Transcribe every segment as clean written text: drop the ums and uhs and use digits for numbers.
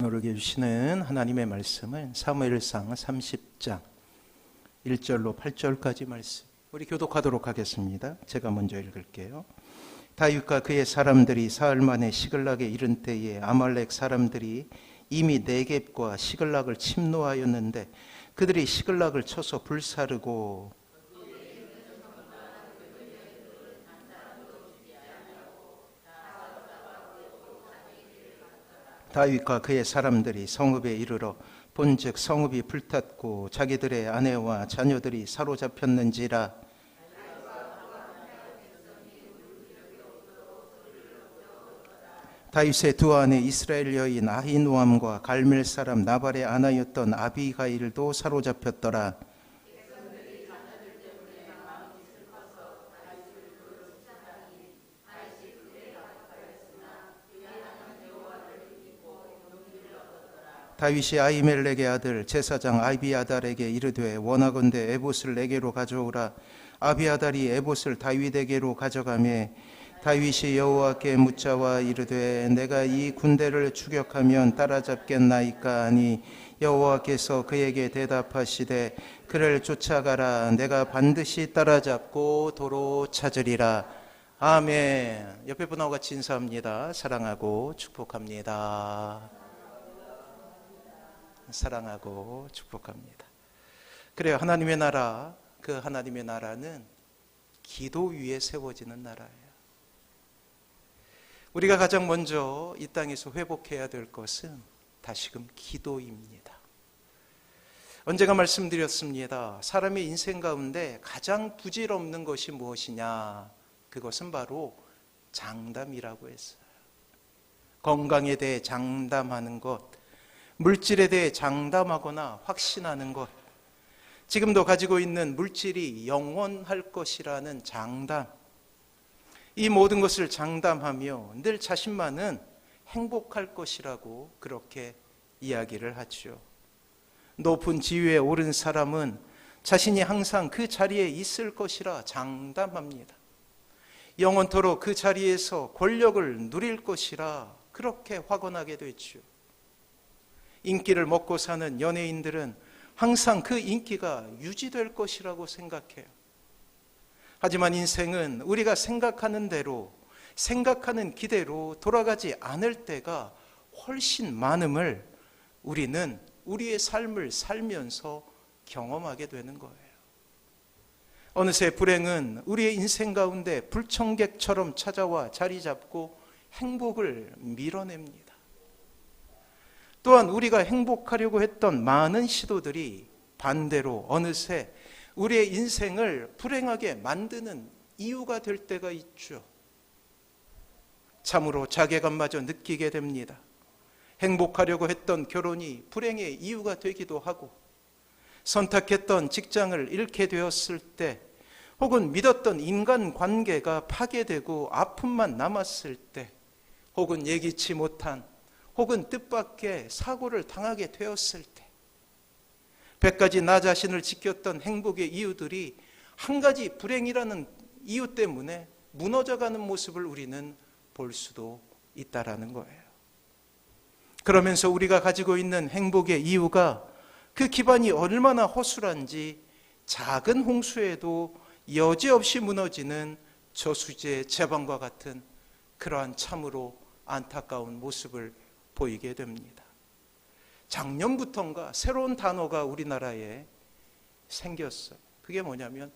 오늘게 주시는 하나님의 말씀은 사무엘상 30장 1절로 8절까지 말씀, 우리 교독하도록 하겠습니다. 제가 먼저 읽을게요. 다윗과 그의 사람들이 사흘 만에 시글락에 이른 때에 아말렉 사람들이 이미 네겝과 시글락을 침노하였는데 그들이 시글락을 쳐서 불사르고 다윗과 그의 사람들이 성읍에 이르러 본즉 성읍이 불탔고 자기들의 아내와 자녀들이 사로잡혔는지라. 다윗의 두 아내 이스라엘 여인 아히노암과 갈멜 사람 나발의 아나였던 아비가일도 사로잡혔더라. 다윗이 아히멜렉의 아들 제사장 아비아달에게 이르되 원하건대 에봇을 내게로 가져오라. 아비아달이 에봇을 다윗에게로 가져가매 다윗이 여호와께 묻자와 이르되 내가 이 군대를 추격하면 따라잡겠나이까 하니 여호와께서 그에게 대답하시되 그를 쫓아가라. 내가 반드시 따라잡고 도로 찾으리라. 아멘. 옆에 분하고 같이 인사합니다. 사랑하고 축복합니다. 사랑하고 축복합니다. 그래요. 하나님의 나라, 그 하나님의 나라는 기도 위에 세워지는 나라예요. 우리가 가장 먼저 이 땅에서 회복해야 될 것은 다시금 기도입니다. 언제가 말씀드렸습니다. 사람의 인생 가운데 가장 부질없는 것이 무엇이냐? 그것은 바로 장담이라고 했어요. 건강에 대해 장담하는 것, 물질에 대해 장담하거나 확신하는 것, 지금도 가지고 있는 물질이 영원할 것이라는 장담, 이 모든 것을 장담하며 늘 자신만은 행복할 것이라고 그렇게 이야기를 하죠. 높은 지위에 오른 사람은 자신이 항상 그 자리에 있을 것이라 장담합니다. 영원토록 그 자리에서 권력을 누릴 것이라 그렇게 확언하게 되죠. 인기를 먹고 사는 연예인들은 항상 그 인기가 유지될 것이라고 생각해요. 하지만 인생은 우리가 생각하는 대로, 생각하는 기대로 돌아가지 않을 때가 훨씬 많음을 우리는 우리의 삶을 살면서 경험하게 되는 거예요. 어느새 불행은 우리의 인생 가운데 불청객처럼 찾아와 자리 잡고 행복을 밀어냅니다. 또한 우리가 행복하려고 했던 많은 시도들이 반대로 어느새 우리의 인생을 불행하게 만드는 이유가 될 때가 있죠. 참으로 자괴감마저 느끼게 됩니다. 행복하려고 했던 결혼이 불행의 이유가 되기도 하고, 선택했던 직장을 잃게 되었을 때, 혹은 믿었던 인간관계가 파괴되고 아픔만 남았을 때, 혹은 예기치 못한 혹은 뜻밖의 사고를 당하게 되었을 때, 100가지 나 자신을 지켰던 행복의 이유들이 한 가지 불행이라는 이유 때문에 무너져가는 모습을 우리는 볼 수도 있다라는 거예요. 그러면서 우리가 가지고 있는 행복의 이유가 그 기반이 얼마나 허술한지 작은 홍수에도 여지없이 무너지는 저수지의 제방과 같은 그러한 참으로 안타까운 모습을 보이게 됩니다. 작년부터인가 새로운 단어가 우리나라에 생겼어요. 그게 뭐냐면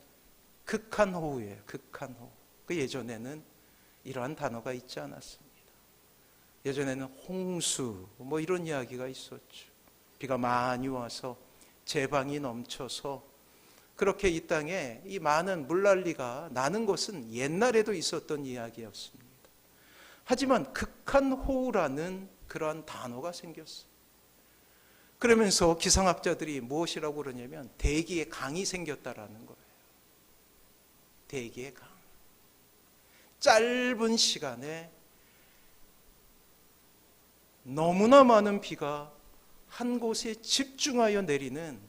극한호우예요. 극한호우. 그 예전에는 이러한 단어가 있지 않았습니다. 예전에는 홍수 뭐 이런 이야기가 있었죠. 비가 많이 와서 제방이 넘쳐서 그렇게 이 땅에 이 많은 물난리가 나는 것은 옛날에도 있었던 이야기였습니다. 하지만 극한호우라는 그러한 단어가 생겼어요. 그러면서 기상학자들이 무엇이라고 그러냐면 대기의 강이 생겼다라는 거예요. 대기의 강. 짧은 시간에 너무나 많은 비가 한 곳에 집중하여 내리는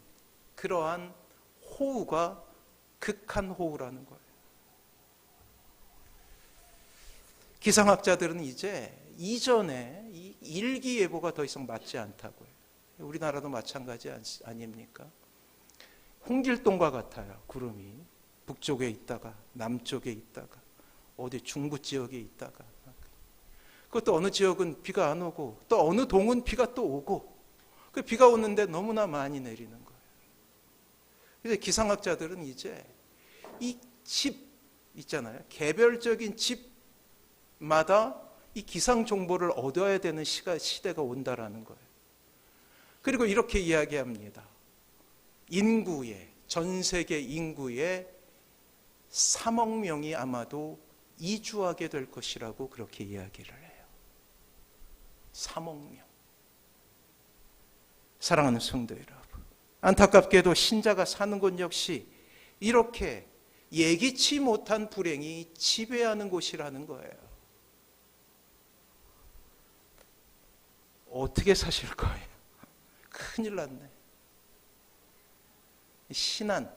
그러한 호우가 극한호우라는 거예요. 기상학자들은 이제 이전에 일기예보가 더 이상 맞지 않다고요. 우리나라도 마찬가지 아닙니까? 홍길동과 같아요. 구름이 북쪽에 있다가 남쪽에 있다가 어디 중부 지역에 있다가, 그것도 어느 지역은 비가 안 오고 또 어느 동은 비가 또 오고, 그 비가 오는데 너무나 많이 내리는 거예요. 그래서 기상학자들은 이제 이 집 있잖아요. 개별적인 집마다 이 기상 정보를 얻어야 되는 시대가 온다라는 거예요. 그리고 이렇게 이야기합니다. 전 세계 인구의 3억 명이 아마도 이주하게 될 것이라고 그렇게 이야기를 해요. 3억 명. 사랑하는 성도 여러분, 안타깝게도 신자가 사는 곳 역시 이렇게 예기치 못한 불행이 지배하는 곳이라는 거예요. 어떻게 사실 거예요? 큰일 났네. 신안,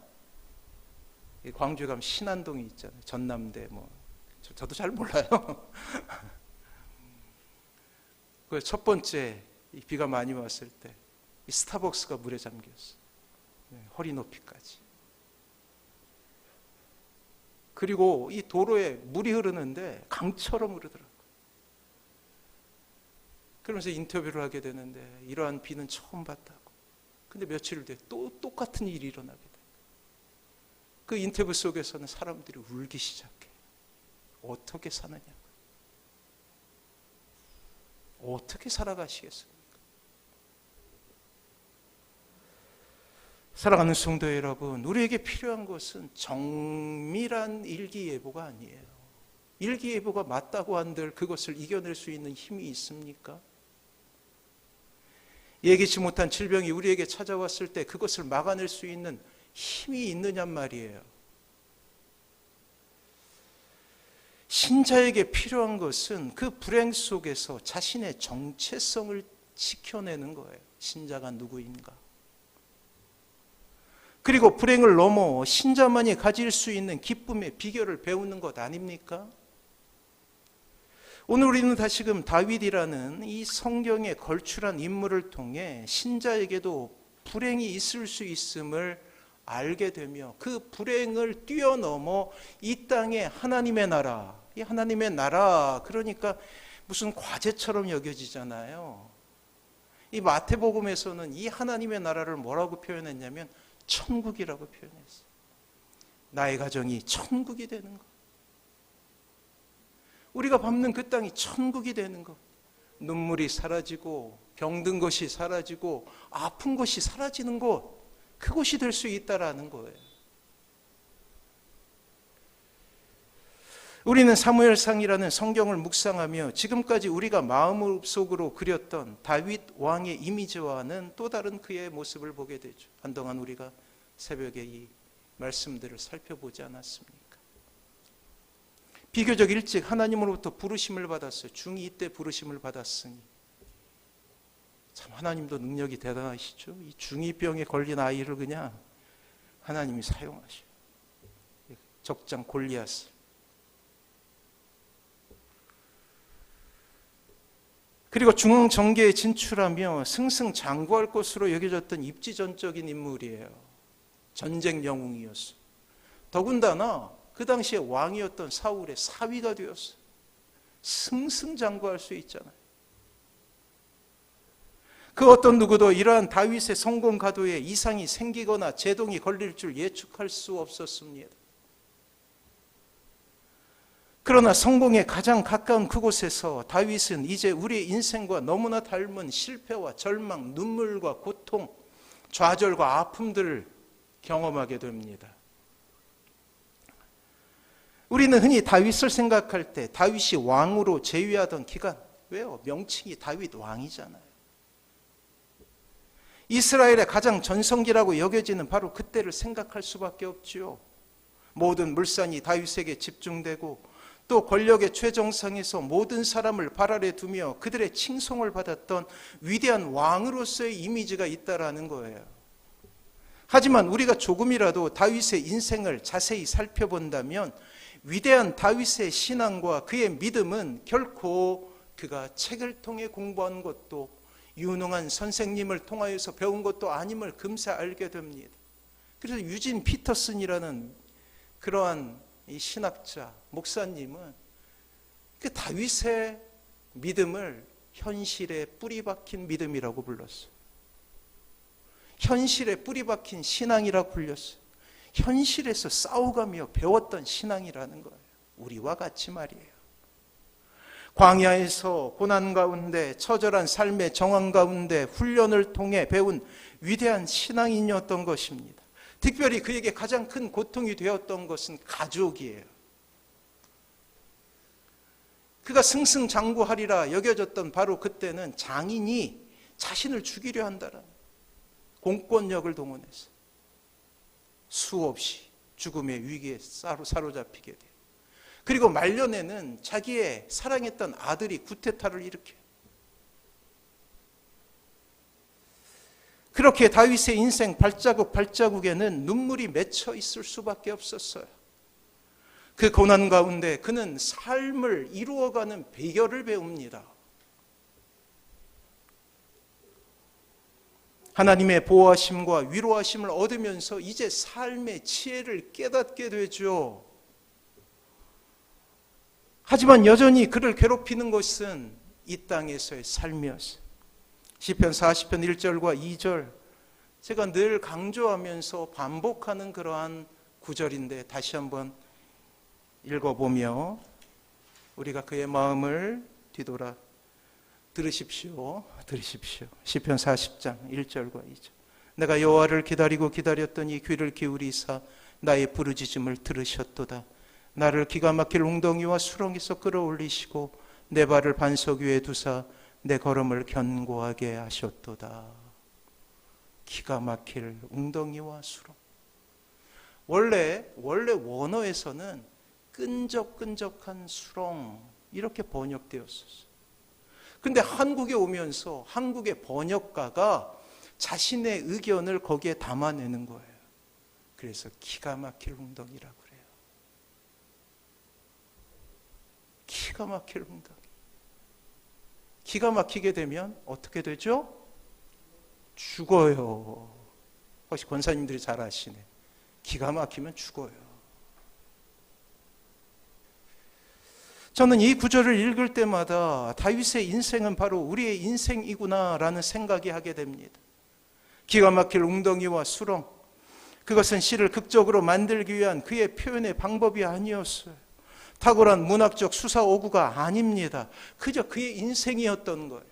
광주에 가면 신안동이 있잖아요. 전남대 저도 잘 몰라요. 그 첫 번째 비가 많이 왔을 때 이 스타벅스가 물에 잠겼어. 허리 높이까지. 그리고 이 도로에 물이 흐르는데 강처럼 흐르더라고요. 그러면서 인터뷰를 하게 되는데 이러한 비는 처음 봤다고. 근데 며칠 뒤에 또 똑같은 일이 일어나게 돼요. 그 인터뷰 속에서는 사람들이 울기 시작해요. 어떻게 사느냐고. 어떻게 살아가시겠습니까? 사랑하는 성도 여러분, 우리에게 필요한 것은 정밀한 일기예보가 아니에요. 일기예보가 맞다고 한들 그것을 이겨낼 수 있는 힘이 있습니까? 예기치 못한 질병이 우리에게 찾아왔을 때 그것을 막아낼 수 있는 힘이 있느냔 말이에요. 신자에게 필요한 것은 그 불행 속에서 자신의 정체성을 지켜내는 거예요. 신자가 누구인가? 그리고 불행을 넘어 신자만이 가질 수 있는 기쁨의 비결을 배우는 것 아닙니까? 오늘 우리는 다시금 다윗이라는 이 성경에 걸출한 인물을 통해 신자에게도 불행이 있을 수 있음을 알게 되며 그 불행을 뛰어넘어 이 땅에 하나님의 나라, 이 하나님의 나라, 그러니까 무슨 과제처럼 여겨지잖아요. 이 마태복음에서는 이 하나님의 나라를 뭐라고 표현했냐면 천국이라고 표현했어요. 나의 가정이 천국이 되는 것. 우리가 밟는 그 땅이 천국이 되는 것. 눈물이 사라지고 병든 것이 사라지고 아픈 것이 사라지는 곳, 그곳이 될 수 있다라는 거예요. 우리는 사무엘상이라는 성경을 묵상하며 지금까지 우리가 마음속으로 그렸던 다윗 왕의 이미지와는 또 다른 그의 모습을 보게 되죠. 한동안 우리가 새벽에 이 말씀들을 살펴보지 않았습니까? 비교적 일찍 하나님으로부터 부르심을 받았어요. 중2 때 부르심을 받았으니 참 하나님도 능력이 대단하시죠. 이 중2병에 걸린 아이를 그냥 하나님이 사용하셔요. 적장 골리앗을. 그리고 중앙정계에 진출하며 승승장구할 것으로 여겨졌던 입지전적인 인물이에요. 전쟁 영웅이었어. 더군다나 그 당시에 왕이었던 사울의 사위가 되었어. 승승장구할 수 있잖아요. 그 어떤 누구도 이러한 다윗의 성공 가도에 이상이 생기거나 제동이 걸릴 줄 예측할 수 없었습니다. 그러나 성공에 가장 가까운 그곳에서 다윗은 이제 우리의 인생과 너무나 닮은 실패와 절망, 눈물과 고통, 좌절과 아픔들을 경험하게 됩니다. 우리는 흔히 다윗을 생각할 때 다윗이 왕으로 재위하던 기간, 왜요? 명칭이 다윗 왕이잖아요. 이스라엘의 가장 전성기라고 여겨지는 바로 그때를 생각할 수밖에 없지요. 모든 물산이 다윗에게 집중되고 또 권력의 최정상에서 모든 사람을 발 아래 두며 그들의 칭송을 받았던 위대한 왕으로서의 이미지가 있다라는 거예요. 하지만 우리가 조금이라도 다윗의 인생을 자세히 살펴본다면 위대한 다윗의 신앙과 그의 믿음은 결코 그가 책을 통해 공부한 것도 유능한 선생님을 통하여서 배운 것도 아님을 금세 알게 됩니다. 그래서 유진 피터슨이라는 그러한 이 신학자, 목사님은 그 다윗의 믿음을 현실에 뿌리 박힌 믿음이라고 불렀어요. 현실에 뿌리 박힌 신앙이라고 불렸어요. 현실에서 싸워가며 배웠던 신앙이라는 거예요. 우리와 같이 말이에요. 광야에서 고난 가운데 처절한 삶의 정황 가운데 훈련을 통해 배운 위대한 신앙인이었던 것입니다. 특별히 그에게 가장 큰 고통이 되었던 것은 가족이에요. 그가 승승장구하리라 여겨졌던 바로 그때는 장인이 자신을 죽이려 한다는 공권력을 동원해서 수없이 죽음의 위기에 사로잡히게 돼요. 그리고 말년에는 자기의 사랑했던 아들이 구테타를 일으켜요. 그렇게 다윗의 인생 발자국에는 눈물이 맺혀 있을 수밖에 없었어요. 그 고난 가운데 그는 삶을 이루어가는 비결을 배웁니다. 하나님의 보호하심과 위로하심을 얻으면서 이제 삶의 지혜를 깨닫게 되죠. 하지만 여전히 그를 괴롭히는 것은 이 땅에서의 삶이었어요. 시편 40편 1절과 2절, 제가 늘 강조하면서 반복하는 그러한 구절인데 다시 한번 읽어보며 우리가 그의 마음을 뒤돌아 들으십시오. 시편 40장 1절과 2절. 내가 여호와를 기다리고 기다렸더니 귀를 기울이사 나의 부르짖음을 들으셨도다. 나를 기가 막힐 웅덩이와 수렁에서 끌어올리시고 내 발을 반석 위에 두사 내 걸음을 견고하게 하셨도다. 기가 막힐 웅덩이와 수렁. 원래 원어에서는 끈적끈적한 수렁 이렇게 번역되었었어요. 근데 한국에 오면서 한국의 번역가가 자신의 의견을 거기에 담아내는 거예요. 그래서 기가 막힐 웅덩이라고 그래요. 기가 막힐 웅덩이. 기가 막히게 되면 어떻게 되죠? 죽어요. 혹시 권사님들이 잘 아시네. 기가 막히면 죽어요. 저는 이 구절을 읽을 때마다 다윗의 인생은 바로 우리의 인생이구나라는 생각이 하게 됩니다. 기가 막힐 웅덩이와 수렁, 그것은 시를 극적으로 만들기 위한 그의 표현의 방법이 아니었어요. 탁월한 문학적 수사 오구가 아닙니다. 그저 그의 인생이었던 거예요.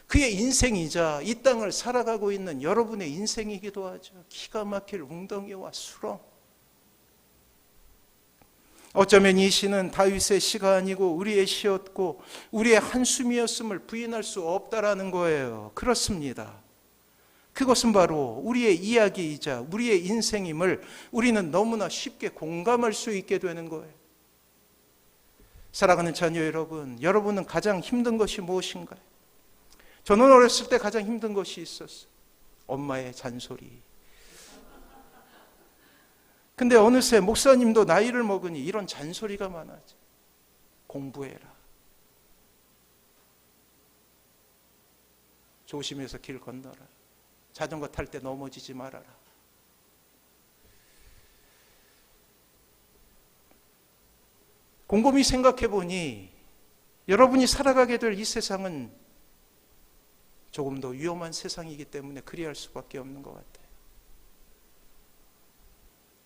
그의 인생이자 이 땅을 살아가고 있는 여러분의 인생이기도 하죠. 기가 막힐 웅덩이와 수렁. 어쩌면 이 시는 다윗의 시가 아니고 우리의 시였고 우리의 한숨이었음을 부인할 수 없다라는 거예요. 그렇습니다. 그것은 바로 우리의 이야기이자 우리의 인생임을 우리는 너무나 쉽게 공감할 수 있게 되는 거예요. 사랑하는 자녀 여러분, 여러분은 가장 힘든 것이 무엇인가요? 저는 어렸을 때 가장 힘든 것이 있었어요. 엄마의 잔소리. 근데 어느새 목사님도 나이를 먹으니 이런 잔소리가 많아져. 공부해라. 조심해서 길 건너라. 자전거 탈 때 넘어지지 말아라. 곰곰이 생각해 보니 여러분이 살아가게 될 이 세상은 조금 더 위험한 세상이기 때문에 그리할 수밖에 없는 것 같아요.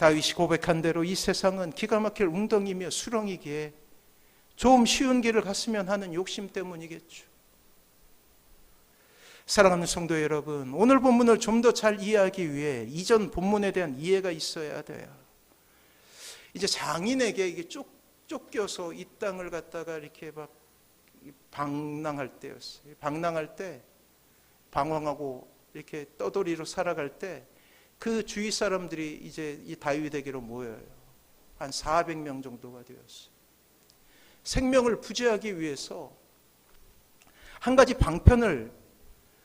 다윗이 고백한 대로 이 세상은 기가 막힐 웅덩이며 수렁이기에 좀 쉬운 길을 갔으면 하는 욕심 때문이겠죠. 사랑하는 성도 여러분, 오늘 본문을 좀 더 잘 이해하기 위해 이전 본문에 대한 이해가 있어야 돼요. 이제 장인에게 이게 쫓겨서 이 땅을 갖다가 이렇게 막 방랑할 때였어요. 방랑할 때, 방황하고 이렇게 떠돌이로 살아갈 때 그 주위 사람들이 이제 이 다윗에게로 모여요. 한 400명 정도가 되었어요. 생명을 부지하기 위해서 한 가지 방편을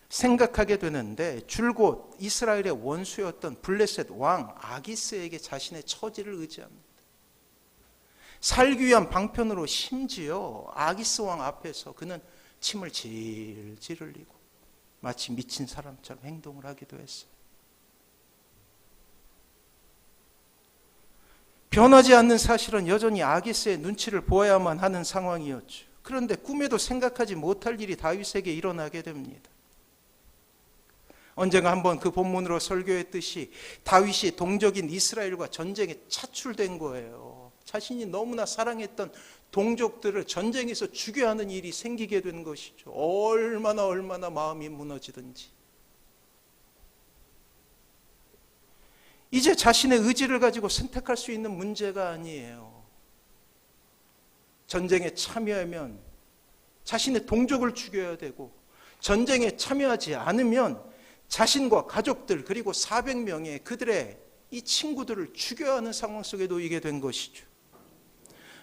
생각하게 되는데 줄곧 이스라엘의 원수였던 블레셋 왕 아기스에게 자신의 처지를 의지합니다. 살기 위한 방편으로 심지어 아기스 왕 앞에서 그는 침을 질질 흘리고 마치 미친 사람처럼 행동을 하기도 했어요. 변하지 않는 사실은 여전히 아기스의 눈치를 보아야만 하는 상황이었죠. 그런데 꿈에도 생각하지 못할 일이 다윗에게 일어나게 됩니다. 언젠가 한번 그 본문으로 설교했듯이 다윗이 동족인 이스라엘과 전쟁에 차출된 거예요. 자신이 너무나 사랑했던 동족들을 전쟁에서 죽여야 하는 일이 생기게 된 것이죠. 얼마나 마음이 무너지든지. 이제 자신의 의지를 가지고 선택할 수 있는 문제가 아니에요. 전쟁에 참여하면 자신의 동족을 죽여야 되고, 전쟁에 참여하지 않으면 자신과 가족들 그리고 400명의 그들의 이 친구들을 죽여야 하는 상황 속에 놓이게 된 것이죠.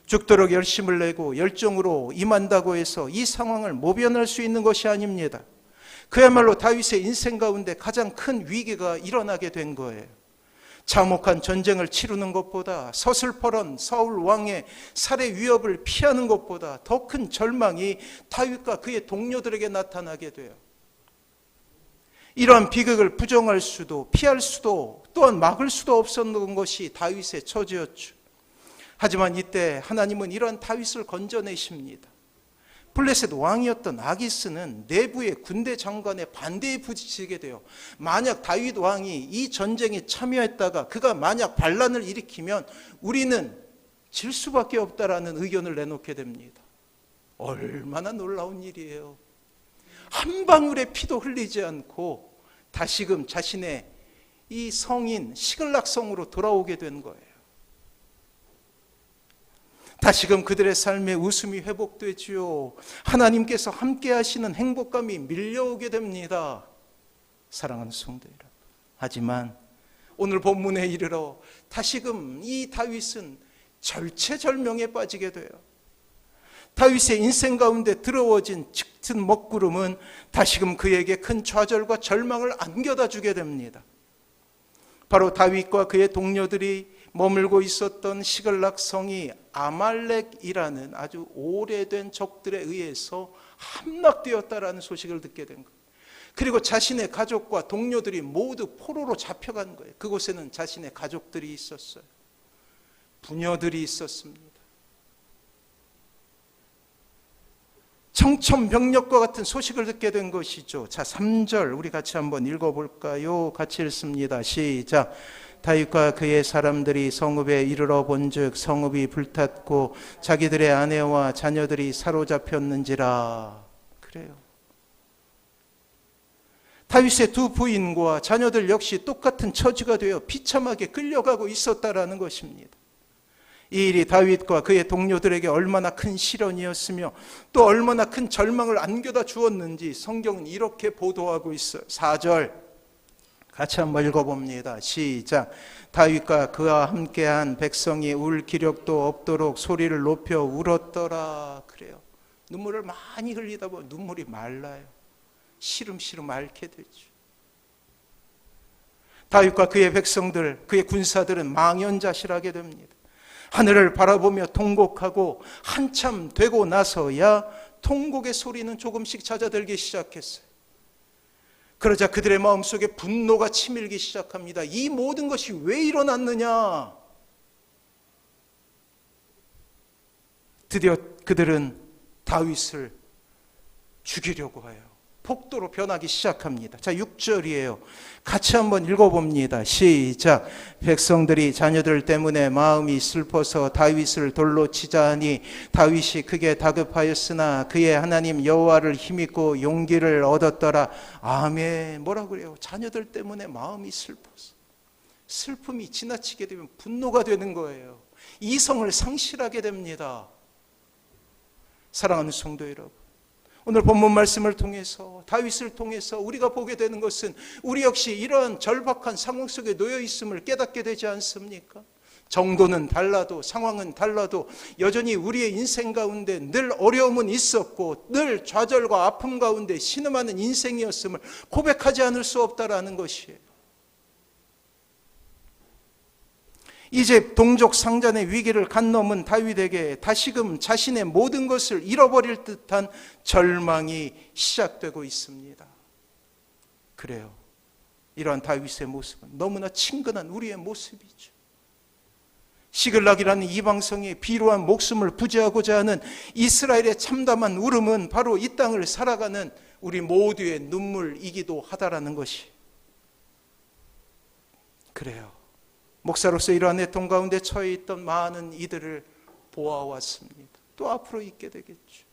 죽도록 열심을 내고 열정으로 임한다고 해서 이 상황을 모면할 수 있는 것이 아닙니다. 그야말로 다윗의 인생 가운데 가장 큰 위기가 일어나게 된 거예요. 참혹한 전쟁을 치르는 것보다, 서슬퍼런 사울 왕의 살해 위협을 피하는 것보다 더 큰 절망이 다윗과 그의 동료들에게 나타나게 돼요. 이러한 비극을 부정할 수도 피할 수도 또한 막을 수도 없었던 것이 다윗의 처지였죠. 하지만 이때 하나님은 이러한 다윗을 건져내십니다. 블레셋 왕이었던 아기스는 내부의 군대 장관의 반대에 부딪히게 돼요. 만약 다윗 왕이 이 전쟁에 참여했다가 그가 만약 반란을 일으키면 우리는 질 수밖에 없다라는 의견을 내놓게 됩니다. 얼마나 놀라운 일이에요. 한 방울의 피도 흘리지 않고 다시금 자신의 이 성인 시글락 성으로 돌아오게 된 거예요. 다시금 그들의 삶에 웃음이 회복되지요. 하나님께서 함께 하시는 행복감이 밀려오게 됩니다. 사랑하는 성도 여러분. 하지만 오늘 본문에 이르러 다시금 이 다윗은 절체절명에 빠지게 돼요. 다윗의 인생 가운데 들어워진 짙은 먹구름은 다시금 그에게 큰 좌절과 절망을 안겨다 주게 됩니다. 바로 다윗과 그의 동료들이 머물고 있었던 시글락 성이 아말렉이라는 아주 오래된 적들에 의해서 함락되었다라는 소식을 듣게 된 거예요. 그리고 자신의 가족과 동료들이 모두 포로로 잡혀간 거예요. 그곳에는 자신의 가족들이 있었어요. 부녀들이 있었습니다. 청천벽력과 같은 소식을 듣게 된 것이죠. 자, 3절 우리 같이 한번 읽어볼까요? 같이 읽습니다. 시작. 다윗과 그의 사람들이 성읍에 이르러 본즉 성읍이 불탔고 자기들의 아내와 자녀들이 사로잡혔는지라. 그래요. 다윗의 두 부인과 자녀들 역시 똑같은 처지가 되어 비참하게 끌려가고 있었다라는 것입니다. 이 일이 다윗과 그의 동료들에게 얼마나 큰 시련이었으며 또 얼마나 큰 절망을 안겨다 주었는지 성경은 이렇게 보도하고 있어요. 4절 같이 한번 읽어봅니다. 시작. 다윗과 그와 함께한 백성이 울 기력도 없도록 소리를 높여 울었더라. 그래요. 눈물을 많이 흘리다 보면 눈물이 말라요. 시름시름 앓게 되죠. 다윗과 그의 백성들, 그의 군사들은 망연자실하게 됩니다. 하늘을 바라보며 통곡하고 한참 되고 나서야 통곡의 소리는 조금씩 잦아들기 시작했어요. 그러자 그들의 마음속에 분노가 치밀기 시작합니다. 이 모든 것이 왜 일어났느냐? 드디어 그들은 다윗을 죽이려고 해요. 폭도로 변하기 시작합니다. 자, 6절이에요. 같이 한번 읽어봅니다. 시작. 백성들이 자녀들 때문에 마음이 슬퍼서 다윗을 돌로 치자 하니 다윗이 크게 다급하였으나 그의 하나님 여호와를 힘입고 용기를 얻었더라. 아멘. 뭐라고 그래요? 자녀들 때문에 마음이 슬퍼서. 슬픔이 지나치게 되면 분노가 되는 거예요. 이성을 상실하게 됩니다. 사랑하는 성도 여러분, 오늘 본문 말씀을 통해서 다윗을 통해서 우리가 보게 되는 것은 우리 역시 이러한 절박한 상황 속에 놓여 있음을 깨닫게 되지 않습니까? 정도는 달라도 상황은 달라도 여전히 우리의 인생 가운데 늘 어려움은 있었고 늘 좌절과 아픔 가운데 신음하는 인생이었음을 고백하지 않을 수 없다라는 것이에요. 이제 동족 상잔의 위기를 간넘은 다윗에게 다시금 자신의 모든 것을 잃어버릴 듯한 절망이 시작되고 있습니다. 그래요. 이러한 다윗의 모습은 너무나 친근한 우리의 모습이죠. 시글락이라는 이방성의 비루한 목숨을 부지하고자 하는 이스라엘의 참담한 울음은 바로 이 땅을 살아가는 우리 모두의 눈물이기도 하다라는 것이. 그래요. 목사로서 이러한 애통 가운데 처해 있던 많은 이들을 보아왔습니다. 또 앞으로 있게 되겠죠.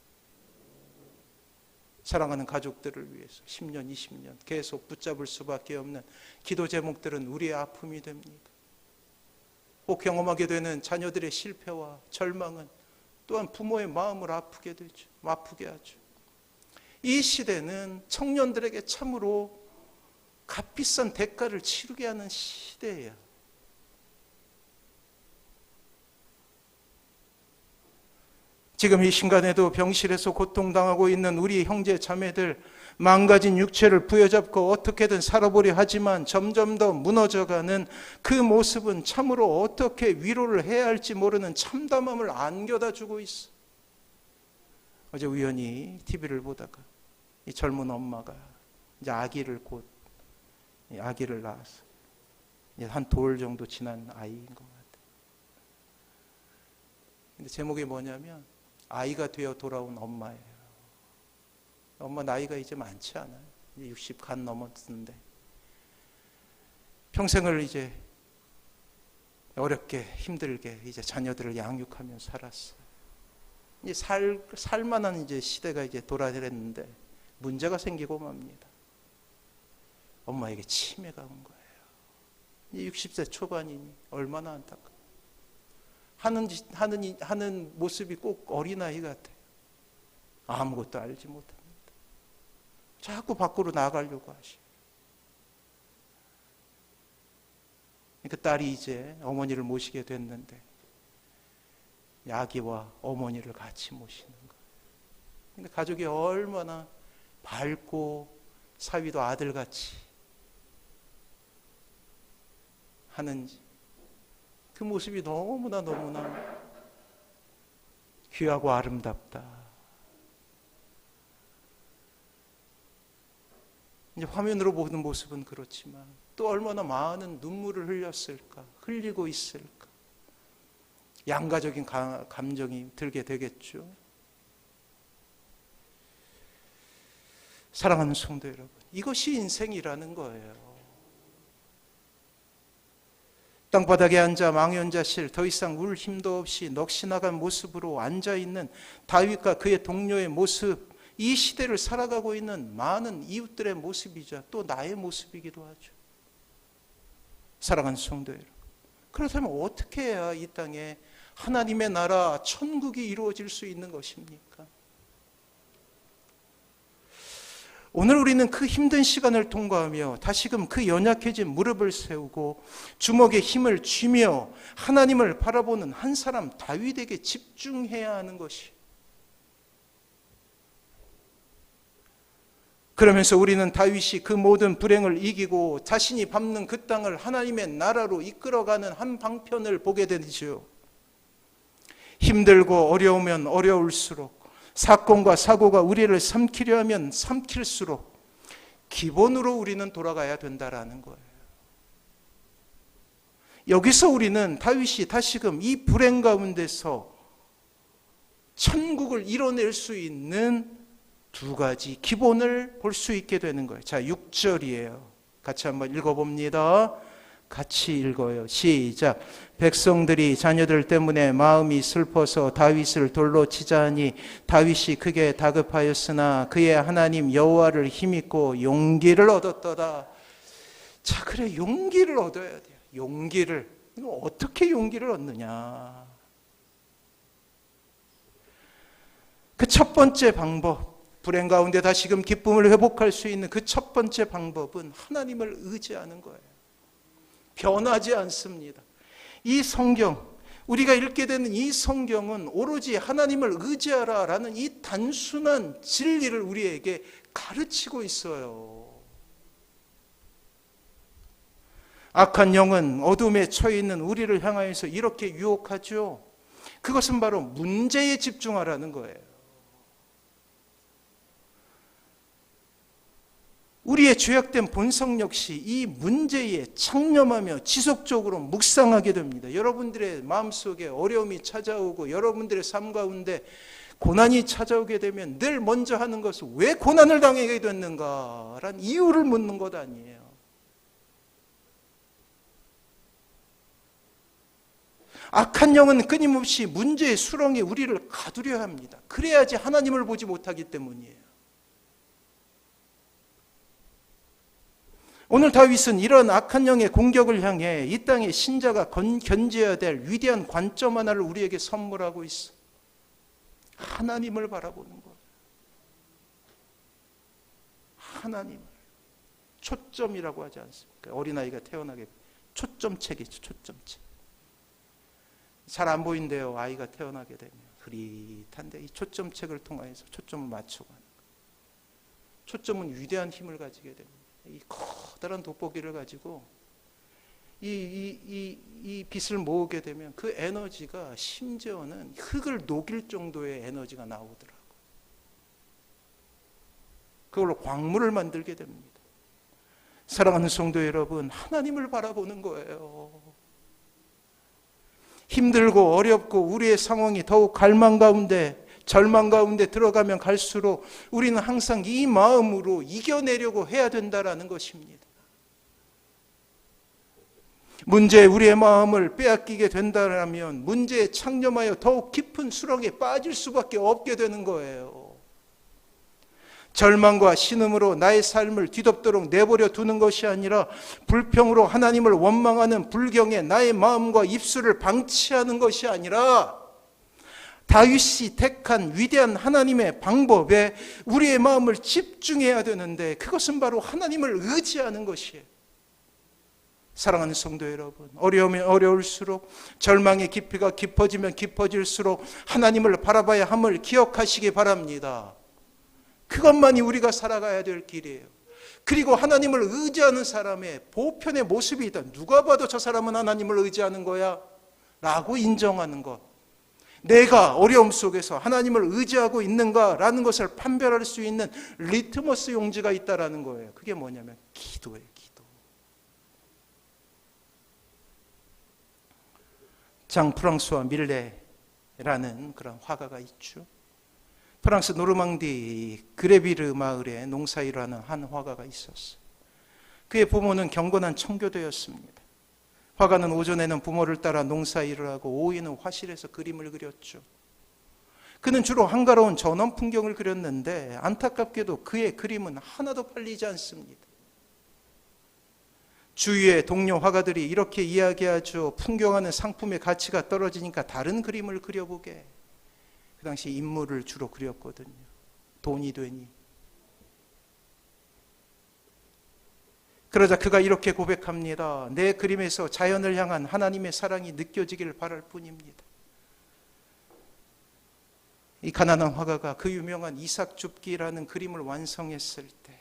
사랑하는 가족들을 위해서 10년, 20년 계속 붙잡을 수밖에 없는 기도 제목들은 우리의 아픔이 됩니다. 꼭 경험하게 되는 자녀들의 실패와 절망은 또한 부모의 마음을 아프게 되죠. 아프게 하죠. 이 시대는 청년들에게 참으로 값비싼 대가를 치르게 하는 시대예요. 지금 이 순간에도 병실에서 고통당하고 있는 우리 형제 자매들, 망가진 육체를 부여잡고 어떻게든 살아보려 하지만 점점 더 무너져가는 그 모습은 참으로 어떻게 위로를 해야 할지 모르는 참담함을 안겨다 주고 있어. 어제 우연히 TV를 보다가 이 젊은 엄마가 이제 아기를 낳았어. 한 돌 정도 지난 아이인 것 같아요. 근데 제목이 뭐냐면 아이가 되어 돌아온 엄마예요. 엄마 나이가 이제 많지 않아요. 이제 60 간 넘었는데 평생을 이제 어렵게 힘들게 이제 자녀들을 양육하며 살았어요. 이제 살만한 이제 시대가 이제 돌아들었는데 문제가 생기고 맙니다. 엄마에게 치매가 온 거예요. 이제 60세 초반이니 얼마나 안타까워. 하는 모습이 꼭 어린아이 같아요. 아무것도 알지 못합니다. 자꾸 밖으로 나가려고 하시고. 그 딸이 이제 어머니를 모시게 됐는데 아기와 어머니를 같이 모시는 거예요. 근데 가족이 얼마나 밝고 사위도 아들같이 하는지 그 모습이 너무나 귀하고 아름답다. 이제 화면으로 보는 모습은 그렇지만 또 얼마나 많은 눈물을 흘리고 있을까. 양가적인 감정이 들게 되겠죠. 사랑하는 성도 여러분, 이것이 인생이라는 거예요. 땅바닥에 앉아 망연자실 더 이상 울 힘도 없이 넋이 나간 모습으로 앉아있는 다윗과 그의 동료의 모습, 이 시대를 살아가고 있는 많은 이웃들의 모습이자 또 나의 모습이기도 하죠. 사랑하는 성도 여러분, 그렇다면 어떻게 해야 이 땅에 하나님의 나라 천국이 이루어질 수 있는 것입니까? 오늘 우리는 그 힘든 시간을 통과하며 다시금 그 연약해진 무릎을 세우고 주먹에 힘을 쥐며 하나님을 바라보는 한 사람 다윗에게 집중해야 하는 것이. 그러면서 우리는 다윗이 그 모든 불행을 이기고 자신이 밟는 그 땅을 하나님의 나라로 이끌어가는 한 방편을 보게 되죠. 힘들고 어려우면 어려울수록, 사건과 사고가 우리를 삼키려 하면 삼킬수록 기본으로 우리는 돌아가야 된다라는 거예요. 여기서 우리는 다윗이 다시금 이 불행 가운데서 천국을 이뤄낼 수 있는 두 가지 기본을 볼 수 있게 되는 거예요. 자, 6절이에요. 같이 한번 읽어봅니다. 같이 읽어요. 시작. 백성들이 자녀들 때문에 마음이 슬퍼서 다윗을 돌로 치자 하니 다윗이 크게 다급하였으나 그의 하나님 여호와를 힘입고 용기를 얻었더라. 자, 그래, 용기를 얻어야 돼요. 용기를. 이거 어떻게 용기를 얻느냐? 그 첫 번째 방법, 불행 가운데 다시금 기쁨을 회복할 수 있는 그 첫 번째 방법은 하나님을 의지하는 거예요. 변하지 않습니다. 이 성경, 우리가 읽게 되는 이 성경은 오로지 하나님을 의지하라라는 이 단순한 진리를 우리에게 가르치고 있어요. 악한 영은 어둠에 처해 있는 우리를 향하여서 이렇게 유혹하죠. 그것은 바로 문제에 집중하라는 거예요. 우리의 죄악된 본성 역시 이 문제에 창념하며 지속적으로 묵상하게 됩니다. 여러분들의 마음속에 어려움이 찾아오고 여러분들의 삶 가운데 고난이 찾아오게 되면 늘 먼저 하는 것은 왜 고난을 당하게 됐는가라는 이유를 묻는 것 아니에요. 악한 영은 끊임없이 문제의 수렁에 우리를 가두려 합니다. 그래야지 하나님을 보지 못하기 때문이에요. 오늘 다윗은 이런 악한 영의 공격을 향해 이 땅의 신자가 견지해야 될 위대한 관점 하나를 우리에게 선물하고 있어. 하나님을 바라보는 거예요. 하나님을. 초점이라고 하지 않습니까? 어린아이가 태어나게 초점책이죠. 초점책. 잘 안 보인대요. 아이가 태어나게 되면. 흐릿한데 이 초점책을 통해서 초점을 맞추고 하는 거예요. 초점은 위대한 힘을 가지게 됩니다. 이 커다란 돋보기를 가지고 이 빛을 모으게 되면 그 에너지가 심지어는 흙을 녹일 정도의 에너지가 나오더라고요. 그걸로 광물을 만들게 됩니다. 사랑하는 성도 여러분, 하나님을 바라보는 거예요. 힘들고 어렵고 우리의 상황이 더욱 갈망 가운데 절망 가운데 들어가면 갈수록 우리는 항상 이 마음으로 이겨내려고 해야 된다라는 것입니다. 문제에 우리의 마음을 빼앗기게 된다면 문제에 창념하여 더욱 깊은 수렁에 빠질 수밖에 없게 되는 거예요. 절망과 신음으로 나의 삶을 뒤덮도록 내버려 두는 것이 아니라 불평으로 하나님을 원망하는 불경에 나의 마음과 입술을 방치하는 것이 아니라 다윗이 택한 위대한 하나님의 방법에 우리의 마음을 집중해야 되는데 그것은 바로 하나님을 의지하는 것이에요. 사랑하는 성도 여러분, 어려우면 어려울수록 절망의 깊이가 깊어지면 깊어질수록 하나님을 바라봐야 함을 기억하시기 바랍니다. 그것만이 우리가 살아가야 될 길이에요. 그리고 하나님을 의지하는 사람의 보편의 모습이 있다. 누가 봐도 저 사람은 하나님을 의지하는 거야 라고 인정하는 것. 내가 어려움 속에서 하나님을 의지하고 있는가라는 것을 판별할 수 있는 리트머스 용지가 있다라는 거예요. 그게 뭐냐면 기도예요. 기도. 장 프랑스와 밀레라는 그런 화가가 있죠. 프랑스 노르망디 그레비르 마을에 농사일을 하는 한 화가가 있었어요. 그의 부모는 경건한 청교도였습니다. 화가는 오전에는 부모를 따라 농사일을 하고 오후에는 화실에서 그림을 그렸죠. 그는 주로 한가로운 전원 풍경을 그렸는데 안타깝게도 그의 그림은 하나도 팔리지 않습니다. 주위의 동료 화가들이 이렇게 이야기하죠. 풍경하는 상품의 가치가 떨어지니까 다른 그림을 그려보게. 그 당시 인물을 주로 그렸거든요. 돈이 되니. 그러자 그가 이렇게 고백합니다. 내 그림에서 자연을 향한 하나님의 사랑이 느껴지길 바랄 뿐입니다. 이 가난한 화가가 그 유명한 이삭 줍기라는 그림을 완성했을 때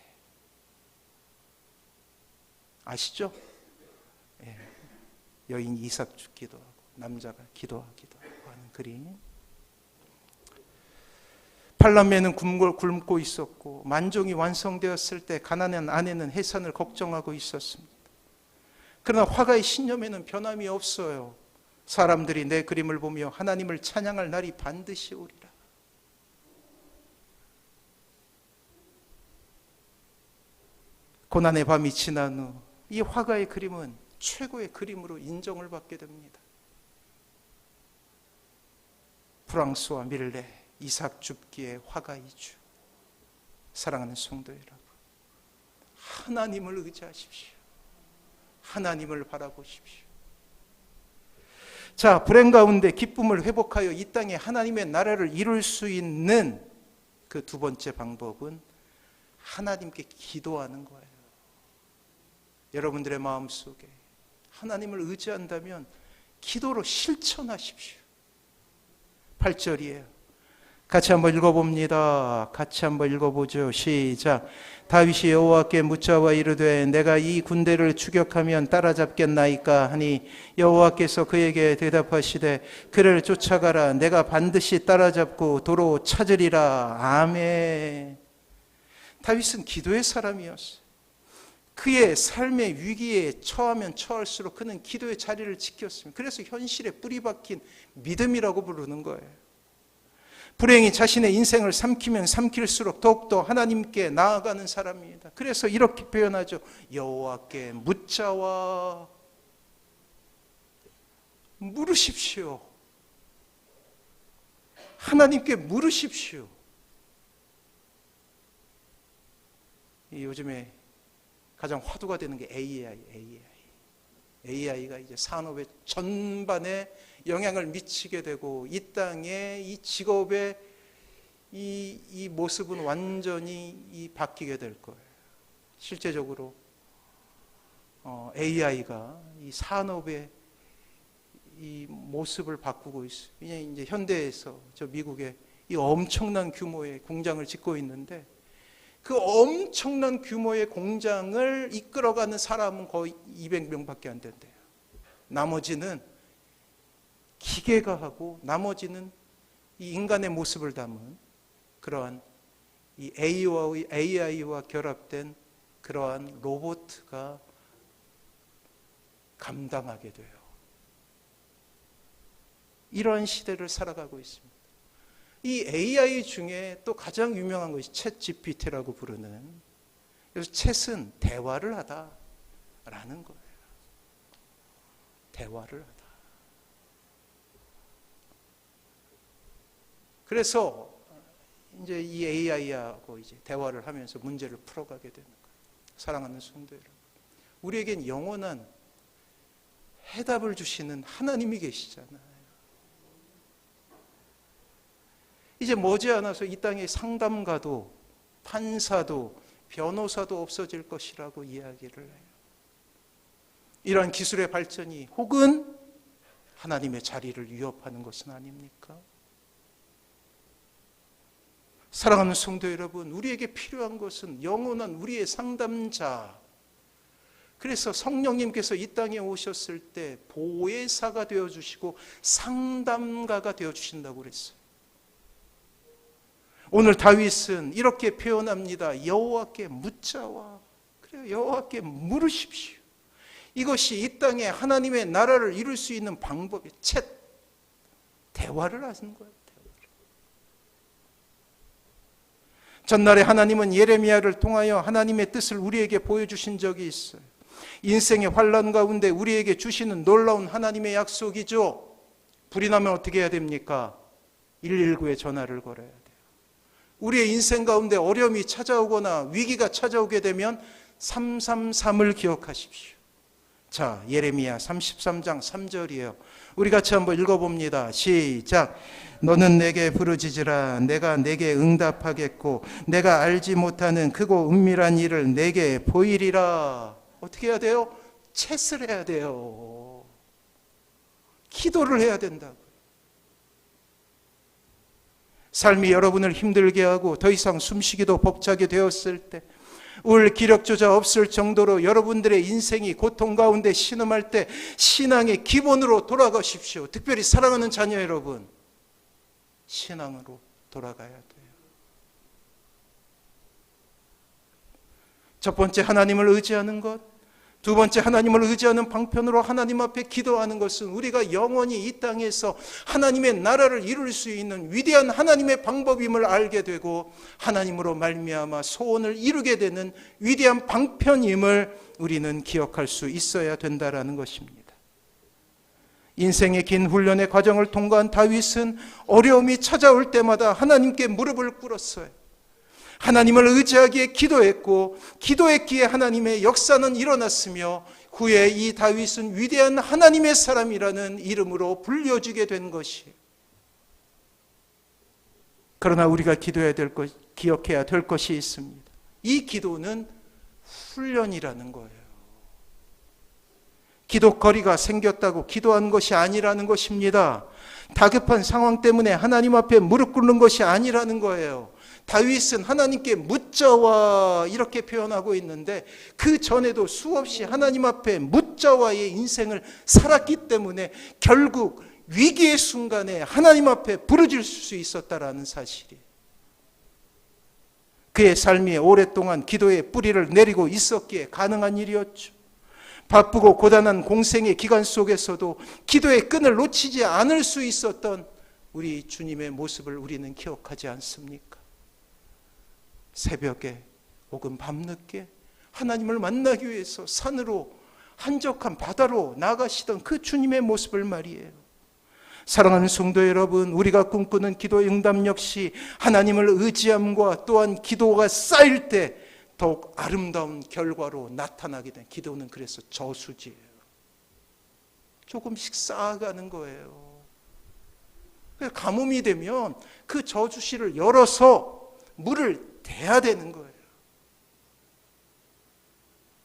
아시죠? 예. 여인 이삭 줍기도 하고 남자가 기도하기도 하고 하는 그림. 팔남매는 굶고 있었고 만종이 완성되었을 때 가난한 아내는 해산을 걱정하고 있었습니다. 그러나 화가의 신념에는 변함이 없어요. 사람들이 내 그림을 보며 하나님을 찬양할 날이 반드시 오리라. 고난의 밤이 지난 후 이 화가의 그림은 최고의 그림으로 인정을 받게 됩니다. 프랑스와 밀레, 이삭 줍기의 화가이죠. 사랑하는 성도 여러분, 하나님을 의지하십시오. 하나님을 바라보십시오. 자, 불행 가운데 기쁨을 회복하여 이 땅에 하나님의 나라를 이룰 수 있는 그 두 번째 방법은 하나님께 기도하는 거예요. 여러분들의 마음속에 하나님을 의지한다면 기도로 실천하십시오. 8절이에요. 같이 한번 읽어봅니다. 같이 한번 읽어보죠. 시작. 다윗이 여호와께 묻자와 이르되 내가 이 군대를 추격하면 따라잡겠나이까 하니 여호와께서 그에게 대답하시되 그를 쫓아가라. 내가 반드시 따라잡고 도로 찾으리라. 아멘. 다윗은 기도의 사람이었어요. 그의 삶의 위기에 처하면 처할수록 그는 기도의 자리를 지켰습니다. 그래서 현실에 뿌리 박힌 믿음이라고 부르는 거예요. 불행이 자신의 인생을 삼키면 삼킬수록 더욱더 하나님께 나아가는 사람입니다. 그래서 이렇게 표현하죠. 여호와께 묻자와 물으십시오. 하나님께 물으십시오. 요즘에 가장 화두가 되는 게 AI가 이제 산업의 전반에 영향을 미치게 되고 이 땅의 이 직업의 이 모습은 완전히 바뀌게 될 거예요. 실제적으로 AI가 이 산업의 이 모습을 바꾸고 있어요. 이제 현대에서 저 미국에 이 엄청난 규모의 공장을 짓고 있는데 그 엄청난 규모의 공장을 이끌어가는 사람은 거의 200명밖에 안 된대요. 나머지는 기계가 하고 나머지는 이 인간의 모습을 담은 그러한 이 AI와 결합된 그러한 로봇가 감당하게 돼요. 이러한 시대를 살아가고 있습니다. 이 AI 중에 또 가장 유명한 것이 챗 GPT라고 부르는, 그래서 챗은 대화를 하다라는 거예요. 대화를 하다. 그래서 이제 이 AI하고 이제 대화를 하면서 문제를 풀어가게 되는 거예요. 사랑하는 성도 여러분, 우리에겐 영원한 해답을 주시는 하나님이 계시잖아요. 이제 머지않아서 이 땅에 상담가도 판사도 변호사도 없어질 것이라고 이야기를 해요. 이러한 기술의 발전이 혹은 하나님의 자리를 위협하는 것은 아닙니까? 사랑하는 성도 여러분, 우리에게 필요한 것은 영원한 우리의 상담자. 그래서 성령님께서 이 땅에 오셨을 때 보혜사가 되어주시고 상담가가 되어주신다고 그랬어요. 오늘 다윗은 이렇게 표현합니다. 여호와께 묻자와, 그래요, 여호와께 물으십시오. 이것이 이 땅에 하나님의 나라를 이룰 수 있는 방법이 대화를 하는 거예요. 전날에 하나님은 예레미야를 통하여 하나님의 뜻을 우리에게 보여주신 적이 있어요. 인생의 환난 가운데 우리에게 주시는 놀라운 하나님의 약속이죠. 불이 나면 어떻게 해야 됩니까? 119에 전화를 걸어야 돼요. 우리의 인생 가운데 어려움이 찾아오거나 위기가 찾아오게 되면 333을 기억하십시오. 자, 예레미야 33장 3절이에요. 우리 같이 한번 읽어봅니다. 시작. 너는 내게 부르짖으라. 내가 내게 응답하겠고 내가 알지 못하는 크고 은밀한 일을 내게 보이리라. 어떻게 해야 돼요? 챗을 해야 돼요. 기도를 해야 된다고. 삶이 여러분을 힘들게 하고 더 이상 숨쉬기도 벅차게 되었을 때, 울 기력조차 없을 정도로 여러분들의 인생이 고통 가운데 신음할 때 신앙의 기본으로 돌아가십시오. 특별히 사랑하는 자녀 여러분, 신앙으로 돌아가야 돼요. 첫 번째, 하나님을 의지하는 것. 두 번째, 하나님을 의지하는 방편으로 하나님 앞에 기도하는 것은 우리가 영원히 이 땅에서 하나님의 나라를 이룰 수 있는 위대한 하나님의 방법임을 알게 되고 하나님으로 말미암아 소원을 이루게 되는 위대한 방편임을 우리는 기억할 수 있어야 된다라는 것입니다. 인생의 긴 훈련의 과정을 통과한 다윗은 어려움이 찾아올 때마다 하나님께 무릎을 꿇었어요. 하나님을 의지하기에 기도했고 기도했기에 하나님의 역사는 일어났으며 후에 이 다윗은 위대한 하나님의 사람이라는 이름으로 불려지게 된 것이에요. 그러나 우리가 기억해야 될 것이 있습니다. 이 기도는 훈련이라는 거예요. 기도거리가 생겼다고 기도한 것이 아니라는 것입니다. 다급한 상황 때문에 하나님 앞에 무릎 꿇는 것이 아니라는 거예요. 다윗은 하나님께 묻자와 이렇게 표현하고 있는데 그 전에도 수없이 하나님 앞에 묻자와의 인생을 살았기 때문에 결국 위기의 순간에 하나님 앞에 부르짖을 수 있었다라는 사실이에요. 그의 삶이 오랫동안 기도의 뿌리를 내리고 있었기에 가능한 일이었죠. 바쁘고 고단한 공생의 기간 속에서도 기도의 끈을 놓치지 않을 수 있었던 우리 주님의 모습을 우리는 기억하지 않습니까? 새벽에 혹은 밤늦게 하나님을 만나기 위해서 산으로 한적한 바다로 나가시던 그 주님의 모습을 말이에요. 사랑하는 성도 여러분, 우리가 꿈꾸는 기도의 응답 역시 하나님을 의지함과 또한 기도가 쌓일 때 더욱 아름다운 결과로 나타나게 된, 기도는 그래서 저수지예요. 조금씩 쌓아가는 거예요. 가뭄이 되면 그 저수지를 열어서 물을 대야 되는 거예요.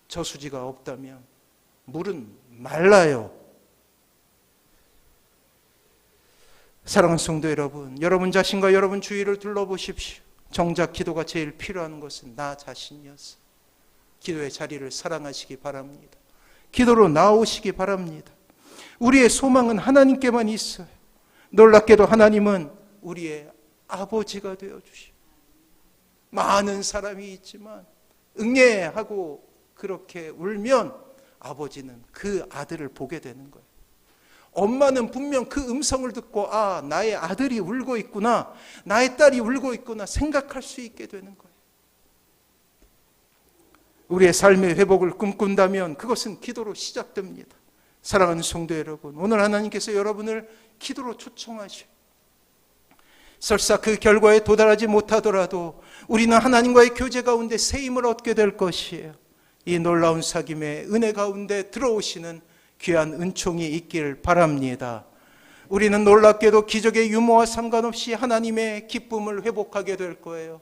저수지가 없다면 물은 말라요. 사랑하는 성도 여러분, 여러분 자신과 여러분 주위를 둘러보십시오. 정작 기도가 제일 필요한 것은 나 자신이었어요. 기도의 자리를 사랑하시기 바랍니다. 기도로 나오시기 바랍니다. 우리의 소망은 하나님께만 있어요. 놀랍게도 하나님은 우리의 아버지가 되어주시오. 많은 사람이 있지만 응애하고 그렇게 울면 아버지는 그 아들을 보게 되는 거예요. 엄마는 분명 그 음성을 듣고 아, 나의 아들이 울고 있구나, 나의 딸이 울고 있구나 생각할 수 있게 되는 거예요. 우리의 삶의 회복을 꿈꾼다면 그것은 기도로 시작됩니다. 사랑하는 성도 여러분, 오늘 하나님께서 여러분을 기도로 초청하셔요. 설사 그 결과에 도달하지 못하더라도 우리는 하나님과의 교제 가운데 새 힘을 얻게 될 것이에요. 이 놀라운 사귐의 은혜 가운데 들어오시는 귀한 은총이 있길 바랍니다. 우리는 놀랍게도 기적의 유무와 상관없이 하나님의 기쁨을 회복하게 될 거예요.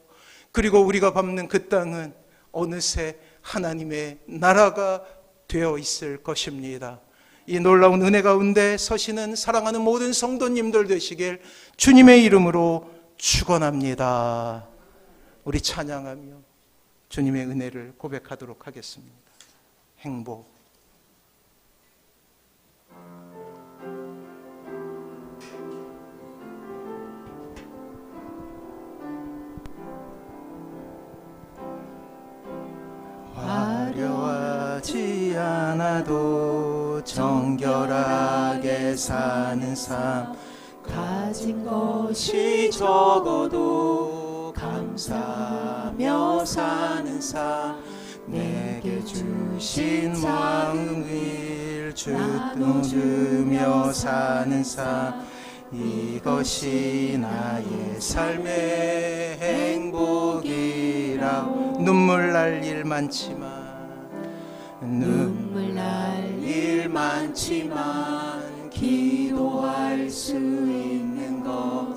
그리고 우리가 밟는 그 땅은 어느새 하나님의 나라가 되어 있을 것입니다. 이 놀라운 은혜 가운데 서시는 사랑하는 모든 성도님들 되시길 주님의 이름으로 축원합니다. 우리 찬양하며 주님의 은혜를 고백하도록 하겠습니다. 행복. 화려하지 않아도 정결하게 사는 삶, 가진 것이 적어도 감사하며 사는 삶, 내게 주신 마음을 나눠주며 사는 삶, 이것이 나의 삶의 행복이라. 눈물 날 일 많지만 기도할 수 있는 것,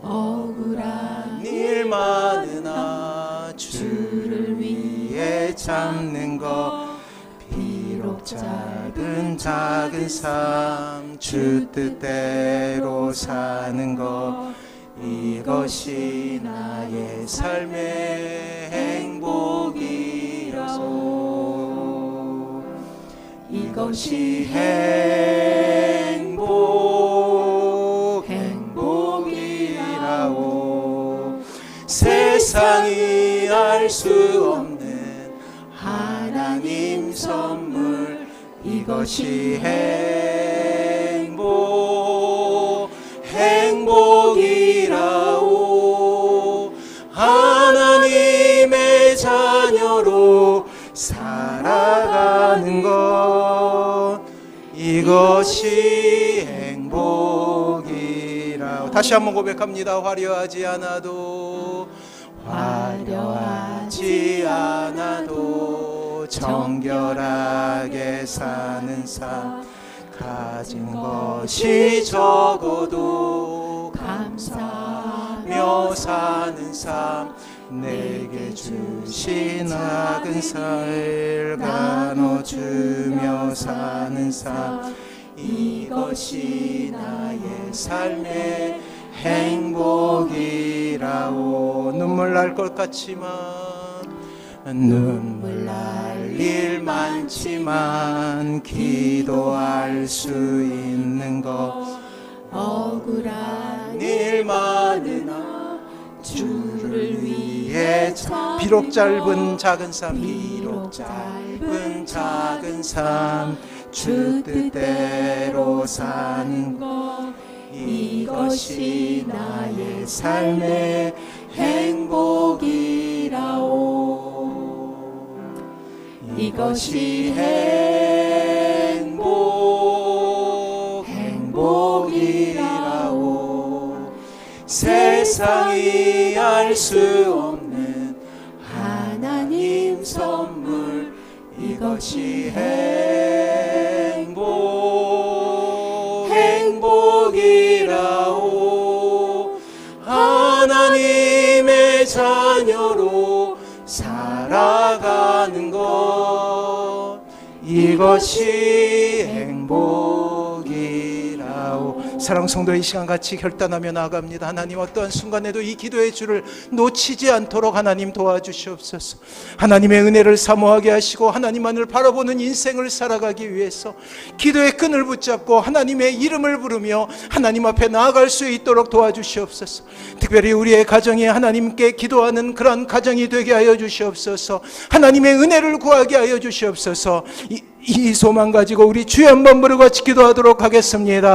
억울한 일 많으나 주를 위해 참는 것, 비록 작은 삶 주 뜻대로 사는 것, 이것이 나의 삶의 행복이라소. 이것이 행복이라오. 세상이 알 수 없는 하나님 선물, 이것이 행복이라오. 하나님의 자녀로 살아가는 것, 이것이 행복이라오. 다시 한번 고백합니다. 화려하지 않아도 정결하게 사는 삶, 가진 것이 적어도 감사하며 사는 삶, 내게 주신 작은 살 나눠주며 사는 삶 이것이 나의 삶의 행복이라오. 눈물 날 것 같지만 눈물 날 일 많지만 기도할 수 있는 것 억울한 일 많으나 주를 위해 비록 짧은 작은 삶 비록 짧은 작은 삶 주 뜻대로 사는 것 이것이 나의 삶의 행복이라오. 이것이 행복이라오. 세상이 알 수 없는 하나님 선물 이것이 행복이라오. 하나님의 자녀로 살아가는 것 이것이 행복이라오. 사랑 성도, 이 시간 같이 결단하며 나아갑니다. 하나님, 어떠한 순간에도 이 기도의 줄을 놓치지 않도록 하나님 도와주시옵소서. 하나님의 은혜를 사모하게 하시고 하나님만을 바라보는 인생을 살아가기 위해서 기도의 끈을 붙잡고 하나님의 이름을 부르며 하나님 앞에 나아갈 수 있도록 도와주시옵소서. 특별히 우리의 가정이 하나님께 기도하는 그런 가정이 되게 하여 주시옵소서. 하나님의 은혜를 구하게 하여 주시옵소서. 이 소망 가지고 우리 주여 한번 부르고 기도하도록 하겠습니다.